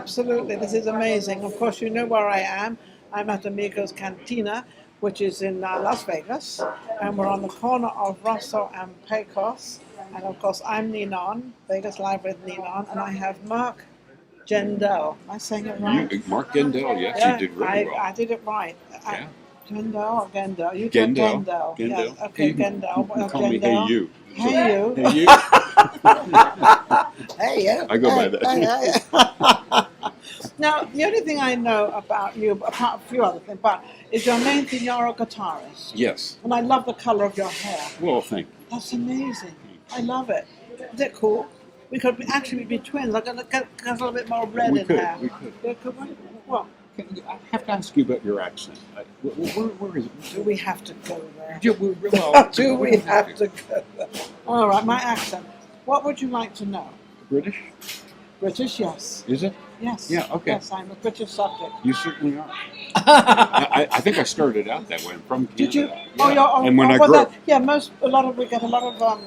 absolutely. This is amazing. Of course, you know where I am. I'm at Amigo's Cantina, which is in Las Vegas, and we're on the corner of Rosso and Pecos. And of course, I'm Ninon, Vegas Live with Ninon, and I have Mark Gendel. Am I saying it right? Mark Gendel, yes, Yeah, you did really well. I did it right. Yeah. Gendel or Gendel? You Gendel. took Gendel. Gendel. Yeah, okay, Gendel. You call me Hey You. Hey You. Hey You. Hey You. I go by that. Hey. Now, the only thing I know about you, apart from a few other things, but is your main thing, you're a guitarist. Yes. And I love the color of your hair. Well, thank you. That's amazing. I love it. Is it cool? We could actually be twins. I'm going to get a little bit more red in hair. We could. Yeah, could we? Well, I have to ask you about your accent. Where is it? do we have to go there? Do we have to go there? All right, my accent. What would you like to know? British? British, yes. Is it? Yes. Yeah, okay. Yes, I'm a British subject. You certainly are. I think I started out that way. I'm from Canada. Did you? Yeah. Oh, you're. And when I well, grew up, we get a lot of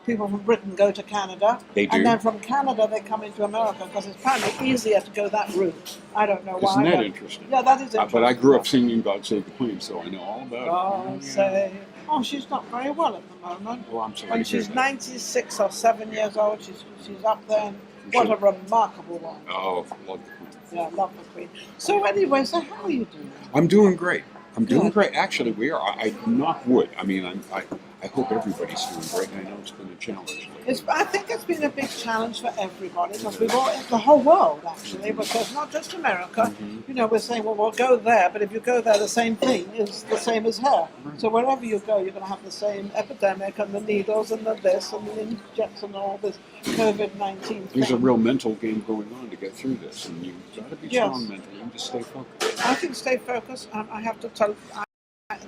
people from Britain go to Canada. They do. And then from Canada they come into America because it's apparently easier to go that route. I don't know why. Isn't that interesting? Yeah, that is interesting. But I grew up singing God Save the Queen, so I know all about God save. Oh, she's not very well at the moment. Oh, I'm sorry. When she's 96 or 7 years old, she's up there. And what a remarkable one. Oh, love the Queen. Yeah, love the Queen. So anyway, so how are you doing? I'm doing great. I'm doing great. Actually, we are. I knock wood. I mean, I hope everybody's doing great. I know it's been a challenge. I think it's been a big challenge for everybody because we've all, the whole world actually, because not just America. Mm-hmm. You know, we're saying, well, we'll go there, but if you go there, the same thing is the same as here. Right. So wherever you go, you're going to have the same epidemic and the needles and the this and the injects and all this COVID-19 thing. There's a real mental game going on to get through this, and you've got to be strong mentally and just stay focused. I think stay focused. I have to tell you,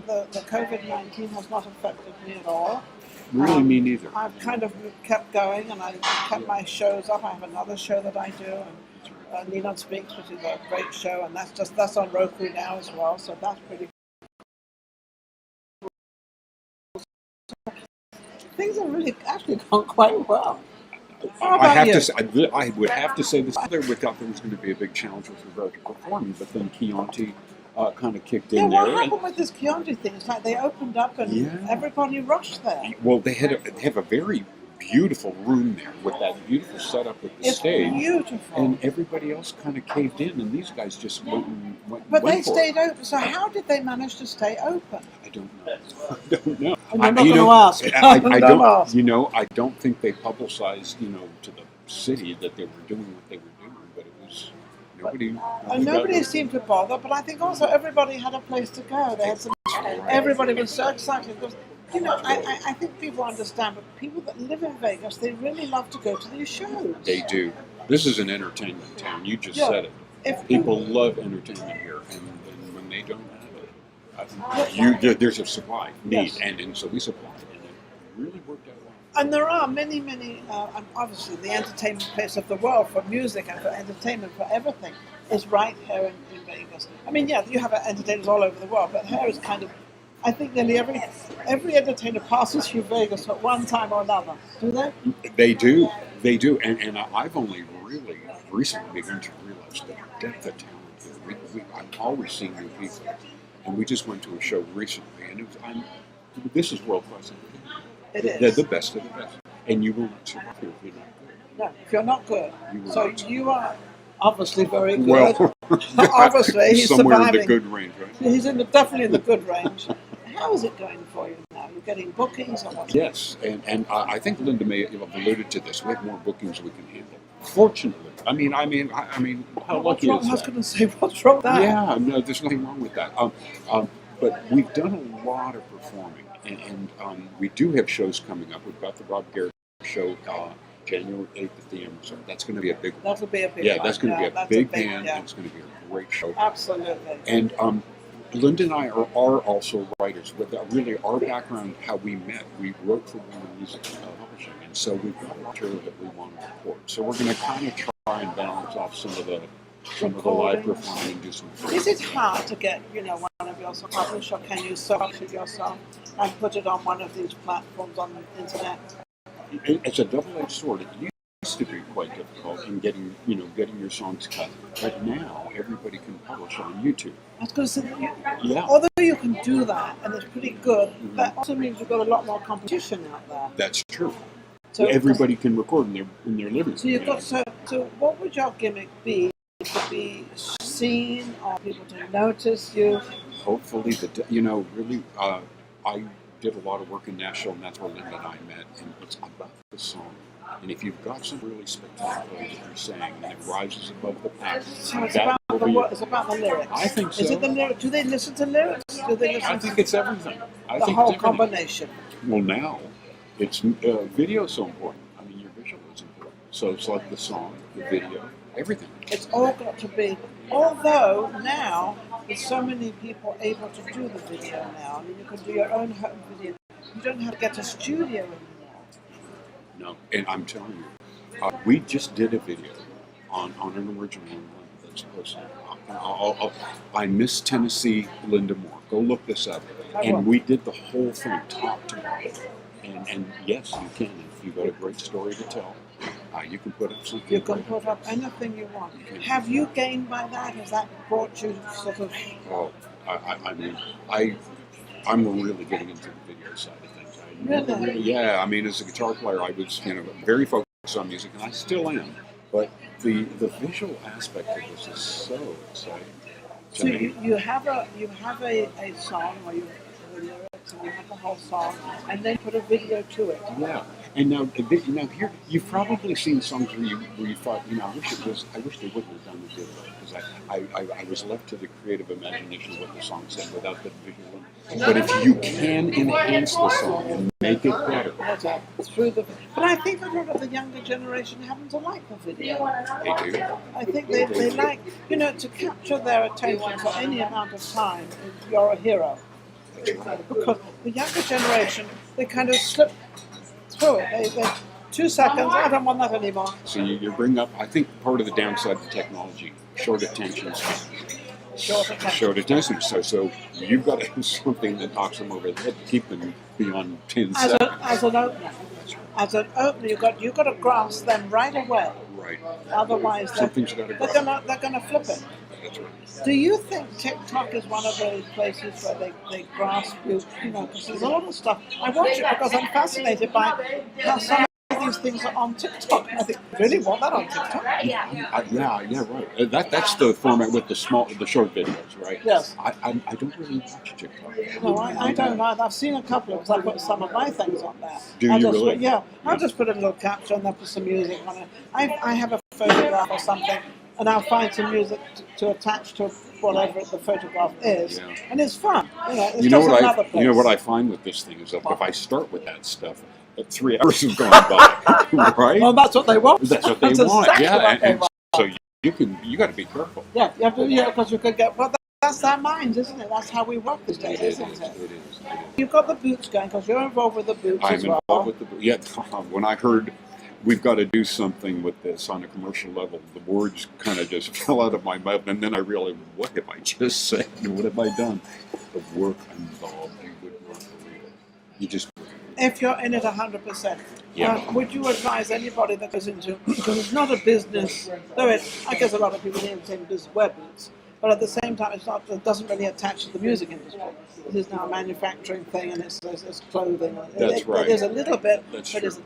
the COVID-19 has not affected me at all. Really, me neither. I've kind of kept going, and I kept my shows up. I have another show that I do, and Ninon Speaks, which is a great show, and that's on Roku now as well. So that's pretty. Things are really actually gone quite well. I would have to say this. We thought there was going to be a big challenge with regard to performing, but then Chianti kind of kicked in there. What happened with this Chianti thing? It's like they opened up and everybody rushed there. Well, they have a very beautiful room there with that beautiful setup with the stage. It's beautiful. And everybody else kind of caved in, and these guys just went But went they for stayed it. open. So how did they manage to stay open? I don't know. I don't know. I'm not going to ask. I don't ask. You know, I don't think they publicized, to the city that they were doing what they were doing, but it was nobody seemed to bother. But I think also everybody had a place to go. They had some. Everybody was so excited because. I think people understand, but people that live in Vegas, they really love to go to these shows. They do. This is an entertainment town. You just said it. People love entertainment here, and when they don't have it, there's a supply need, and so we supply it, and it really worked out well. And there are many, and obviously the entertainment place of the world for music and for entertainment, for everything, is right here in Vegas. I mean, you have entertainers all over the world, but here is kind of. I think nearly every entertainer passes through Vegas at one time or another. Do they? They do. And I've only really recently begun to realize the depth of talent here. I'm always seeing new people. And we just went to a show recently, and this is world-class entertainment. It is. They're the best of the best. And you will not survive here if you're not good. No, if you're not good. You are obviously very good. Well, obviously, he's somewhere surviving. in the good range, right? He's definitely in the good range. How is it going for you now? You're getting bookings or what? Yes, and I think Linda may have alluded to this. We have more bookings we can handle. Fortunately, I mean, how lucky is that? I was going to say, what's wrong with that? Yeah, no, there's nothing wrong with that. But we've done a lot of performing, and we do have shows coming up. We've got the Rob Garrett show January 8th at the Emerson. That's going to be a big one. That'll be a big one. Yeah, that's going to be a big band, and it's going to be a great show. Absolutely. And Linda and I are also writers. With really our background, how we met, we wrote for Warner Music Publishing, and so we've got material that we want to record. So we're going to kind of try and balance off some of the live performing and do some. Is it hard to get one of your songs published, or can you self-publish your song and put it on one of these platforms on the internet? It's a double-edged sword. It used to be quite difficult in getting, getting your songs cut. But now everybody can publish on YouTube. I was going to say, Yeah. although you can do that, and it's pretty good, that also means you've got a lot more competition out there. That's true. So everybody can record in their living room. So you've got so what would your gimmick be? To be seen or people to notice you? Hopefully, really, I did a lot of work in Nashville, and that's where Linda and I met, and it's about the song. And if you've got some really spectacular that you're saying, and it rises above the pack, so it's about the lyrics. I think so. Is it the lyrics? Do they listen to lyrics? Do they listen? I think it's everything. The whole combination. Well, now it's video so important. I mean, your visual is important. So it's like the song, the video, everything. It's all got to be. Although now, with so many people able to do the video now, I mean, you can do your own home video. You don't have to get a studio anymore. No, and I'm telling you, we just did a video on an original one that's posted. I Miss Tennessee, Linda Moore. Go look this up. And we did the whole thing top to bottom. And yes, you can. If you've got a great story to tell, you can put up something. You can put up anything you want. Have you gained by that? Has that brought you sort of? Oh, I'm really getting into the video side of things. Really? Yeah. I mean, as a guitar player, I was very focused on music, and I still am. But the visual aspect of this is so exciting. So you have a song where you the lyrics and you have the whole song, and then put a video to it. Yeah, and now here you've probably seen songs where you thought, I wish they wouldn't have done the video because I was left to the creative imagination of what the song said without the visual. But if you can enhance the song and make it better, but I think a lot of the younger generation happen to like the video. They do. I think they like to capture their attention for any amount of time. You're a hero. Because the younger generation, they kind of slip through it. They 2 seconds, I don't want that anymore. So you bring up, I think part of the downside of technology, short attention span. Short attention. So you've got to have something that knocks them over the head to keep them beyond 10 seconds. As an opener, you've got to grasp them right away. Right. Otherwise, they're going to flip it. That's right. Do you think TikTok is one of those places where they grasp you? Because there's a lot of stuff. I watch it because I'm fascinated by how some of these things are on TikTok. I think, really want that on TikTok? Yeah, right. That's the format with the short videos, right? Yes. I don't really watch TikTok. No, I don't either. I've seen a couple because I put some of my things on there. Do you really? Yeah. I'll just put a little caption and then put some music on it. I have a photograph or something, and I'll find some music to attach to whatever the photograph is, and it's fun. It's what I find with this thing is that if I start with that stuff, 3 hours have gone by, right? Well, that's what they want. That's what they want. And so you got to be careful. Yeah, you have to. Because you could get. Well, that's our minds, isn't it? That's how we work these days, isn't it? It is. You've got the boots going because you're involved with the boots as well. I'm involved with the boots. Yeah. When I heard we've got to do something with this on a commercial level, the words kind of just fell out of my mouth, and then I realized, what have I just said? What have I done? The work involved, you would not believe it. You just. If you're in it 100%, would you advise anybody that goes into, because it's not a business, though I guess a lot of people in the same business wear boots, but at the same time it doesn't really attach to the music industry. This is now a manufacturing thing, and it's clothing. That's right. It is a little bit, That's but true. isn't.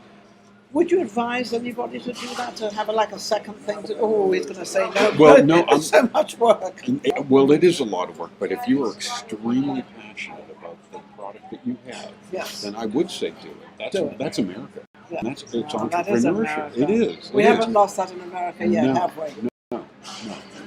Would you advise anybody to do that, to have a second thing to, he's going to say no? Well, no. It's so much work. Well, it is a lot of work, but if you are extremely passionate about the product that you have, then I would say do it. That's America. Yeah. And it's entrepreneurship. That is America. It is. We haven't lost that in America yet, have we? No.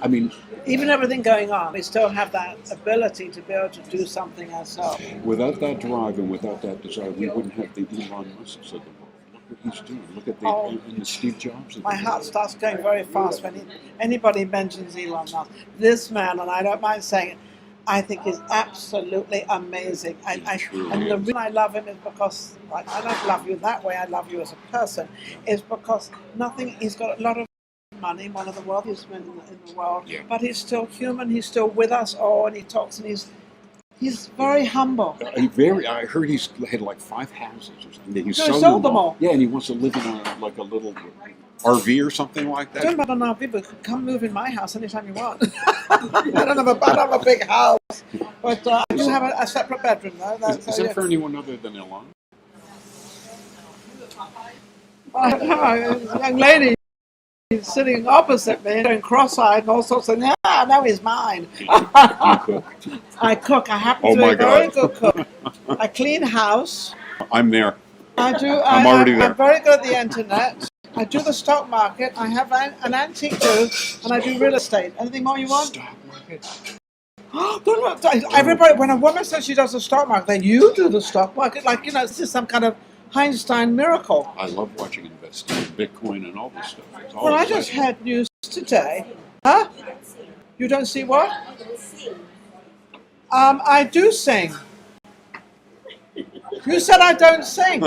I mean, even everything going on, we still have that ability to be able to do something ourselves. Without that drive and without that desire, we wouldn't have the Elon Musks of the world. Look what he's doing. Look at the Steve Jobs. My heart starts going very fast when anybody mentions Elon Musk. This man, and I don't mind saying it, I think is absolutely amazing. And the reason I love him is because I don't love you that way. I love you as a person. Is because he's got a lot of money, one of the wealthiest men in the world, but he's still human. He's still with us all, and he talks, and He's very humble. I heard he's had like 5 houses or something. He's No, he sold them all. Yeah, and he wants to live in a little RV or something like I don't that. know about an RV, but come move in my house anytime you want. I don't have a big house, but I do have a separate bedroom though. Is that for anyone other than Elon? A young lady sitting opposite me, doing cross-eyed and all sorts of things. Yeah, no, he's mine. Do you cook? I cook. I happen Oh to be my a very God. good cook. I clean house. I'm there. I do. I'm already there. I'm very good at the internet. I do the stock market. I have an antique too, and I do real estate. Anything more you want? Stock market. Everybody, when a woman says she does the stock market, then you do the stock market. Like, this is some kind of Einstein miracle. I love watching investing in Bitcoin and all this stuff. It's all Well, I just exciting. had news today. Huh? You don't see what? I do sing. You said I don't sing.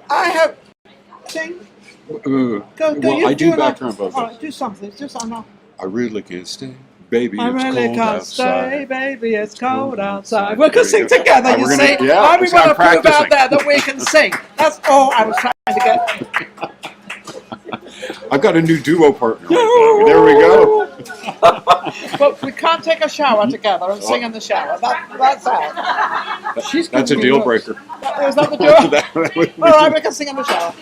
I have sing. Go, well, you I do and background All vocals. right, do something. Do something. I really can't stay, baby. I It's really cold can't outside. stay, baby. It's cold outside. We're gonna sing together. Oh, You we're gonna- see? yeah, Why we so I'm want to prove practicing. out there that we can sing? That's all I was trying to get. I've got a new duo partner. There we go. But we can't take a shower together and sing in the shower. That's out. That's a deal breaker. Is that the deal? That would be- All right, we can sing in the shower.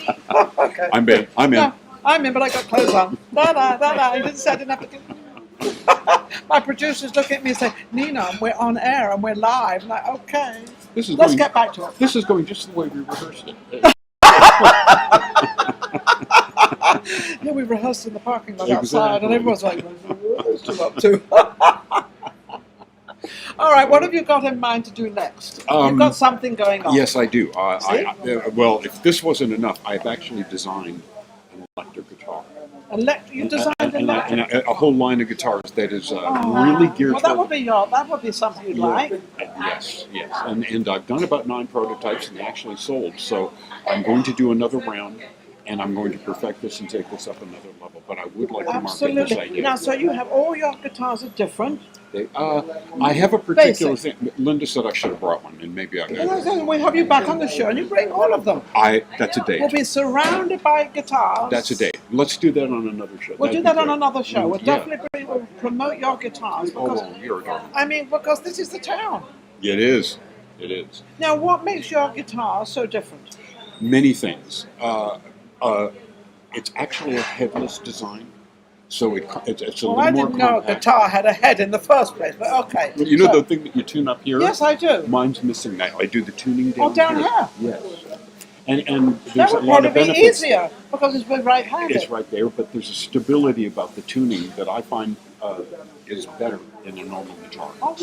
Okay. I'm in. I'm in. No, I'm in, but I got clothes on. Da. He didn't say I didn't have to do. My producers look at me and say, Ninon, we're on air and we're live. I'm like, okay. This is Let's going, get back to it. This is going just the way we rehearsed it. Yeah, we rehearsed in the parking lot Exactly. outside, and everyone's like, "What's you up to?" All right, what have you got in mind to do next? You've got something going on. Yes, I do. See? Well, if this wasn't enough, I've actually designed an electric guitar. You designed and electric. a whole line of guitars that is Oh, really wow. geared Well, that toward. would be something you'd like. Yes. And I've done about 9 prototypes and they actually sold. So I'm going to do another round and I'm going to perfect this and take this up another level. But I would like to market this Absolutely. idea. Now, so you have all your guitars are different. I have a particular Basic. thing. Linda said I should have brought one, and maybe I And could. then we have you back on the show, and you bring all of them. That's a date. We'll be surrounded by guitars. That's a date. Let's do that on another show. We'll That'd do be that on great. another show. We'll Yeah. definitely we'll promote your guitars because Oh, well, you're a darling. I mean because this is the town. It is. It is. Now, what makes your guitar so different? Many things. It's actually a headless design, so it's a Well, little I more didn't know a compact. guitar had a head in the first place, but okay. You know So- the thing that you tune up here? Yes, I do. Mine's missing that. I do the tuning down Oh, down here? Yes. And That there's a would lot probably of be benefits. easier because it's with right-handed. It's right there, but there's a stability about the tuning that I find is better in a normal guitar. Oh,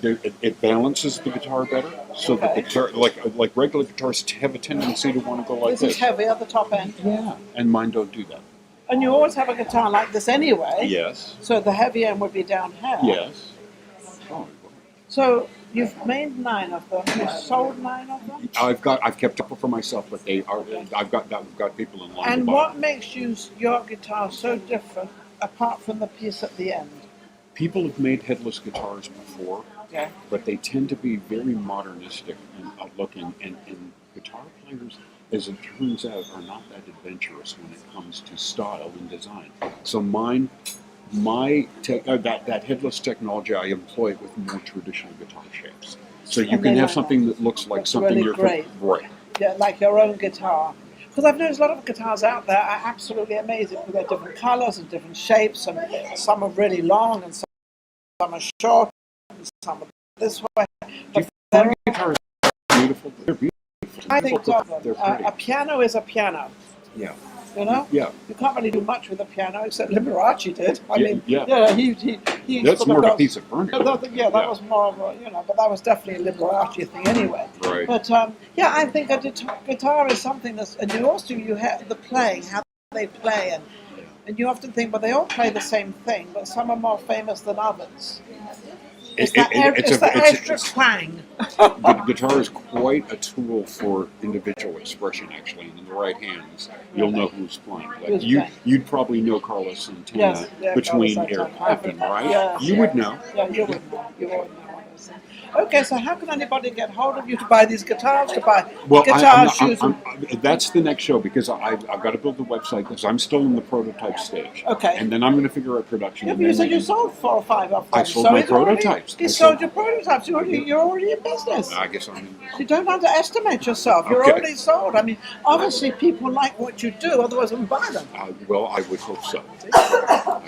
really? It balances the guitar better, so that the Okay. guitar, like regular guitars, have a tendency to want to go like This this. is heavy at the top end. Yeah, and mine don't do that. And you always have a guitar like this anyway. Yes. So the heavy end would be down here. Yes. Oh, So you've made 9 of them. You've sold 9 of them. I've kept up for myself, but I've got people in line. And to buy. what makes your guitar so different, apart from the piece at the end? People have made headless guitars before, Yeah. but they tend to be very modernistic and looking, and guitar players, as it turns out, are not that adventurous when it comes to style and design. So that headless technology, I employ it with more traditional guitar shapes. So you And can they have like something that looks like That's something really you're great. right. Yeah, like your own guitar. Because I've noticed a lot of guitars out there are absolutely amazing. They're different colors and different shapes, and some are really long, and some are short, and some are this way. But they're Guitars are beautiful. They're beautiful. I think They're of them. pretty. A piano is a piano. Yeah. You know, Yeah. you can't really do much with a piano except Liberace did. I Yeah, mean, yeah. he That's sort more of a does- piece of furniture. that was more of a, but that was definitely a Liberace thing anyway. Right. But I think a guitar is something that's, and you have the playing, how they play, and you often think, well, they all play the same thing, but some are more famous than others. It's that extra clang. The guitar is quite a tool for individual expression, actually. And in the right hands, you'll know who's playing. Like Who's playing. you'd probably know Carlos Santana Yes, yeah, between Carlos Eric Santana. Clapton, right? Yeah, You would know. Yeah, you would know. You would know. Okay, so how can anybody get hold of you to buy these guitars, to buy Well, guitars, shoes? that's the next show because I've got to build the website because I'm still in the prototype stage. Okay. And then I'm going to figure out production. Yeah, and but you then said we you can- sold 4 or 5 of them. I sold so my he's already- prototypes. He I sold sold- your prototypes. You're already in business. I guess I'm in. You don't underestimate yourself. You're Okay. already sold. I mean, obviously people like what you do, otherwise they wouldn't buy them. Well, I would hope so.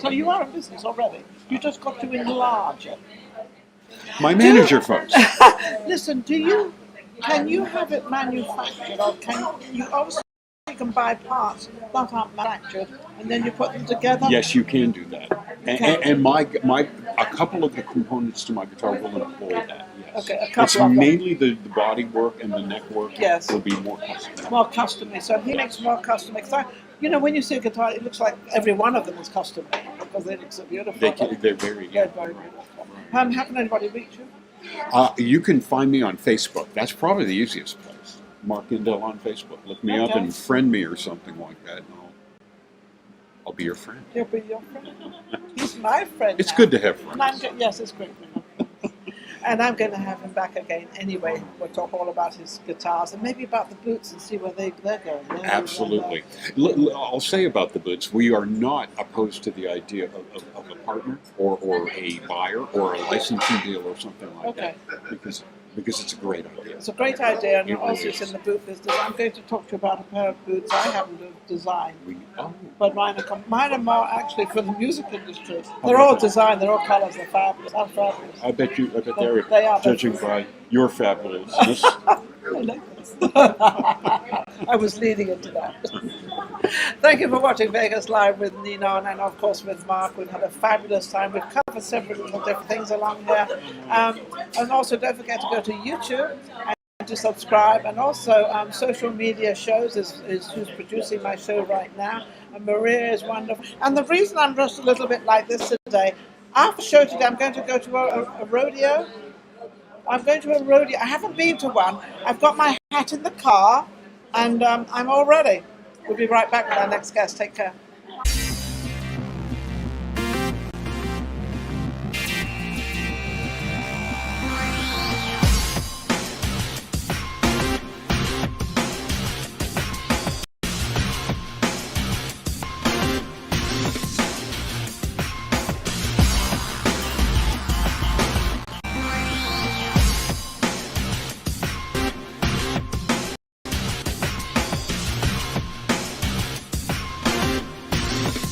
So you are in business already. You just got to enlarge it. My manager, folks. Listen, can you have it manufactured, or can you obviously can buy parts that aren't manufactured and then you put them together? Yes, you can do that. Okay. And a couple of the components to my guitar will employ that. Yes. Okay, a couple it's of them. mainly the body work and the neck work. Yes. Will be more custom. More custom-made. So he makes more custom-made. When you see a guitar, it looks like every one of them is custom-made because they look so beautiful. They're very. They're very beautiful. How can anybody reach you? You can find me on Facebook. That's probably the easiest place. Mark Gendel on Facebook. Look me up Okay. and friend me or something like that. And I'll be your friend. He'll be your friend. He's my friend. It's now. good to have And friends. yes, it's great. And I'm going to have him back again anyway. We'll talk all about his guitars and maybe about the boots and see where they're going. Absolutely. I'll say about the boots, we are not opposed to the idea of a partner or a buyer or a licensing deal or something like Okay. that because it's a great idea. It's a great idea, and It really also it's is. in the boot business. I'm going to talk to you about a pair of boots I happen to have designed. Oh, But mine are more actually for the music industry. They're all designed, they're all colours, they're fabulous. I'm fabulous. I bet they're They are. judging by your fabulousness. I was leading into that. Thank you for watching Vegas Live with Ninon and of course with Mark. We've had a fabulous time. We've covered several little different things along here. And also don't forget to go to YouTube and to subscribe. And also social media shows is who's producing my show right now. And Maria is wonderful. And the reason I'm dressed a little bit like this today, after the show today I'm going to go to a rodeo. I'm going to a rodeo. I haven't been to one. I've got my hat in the car, and I'm all ready. We'll be right back with our next guest. Take care.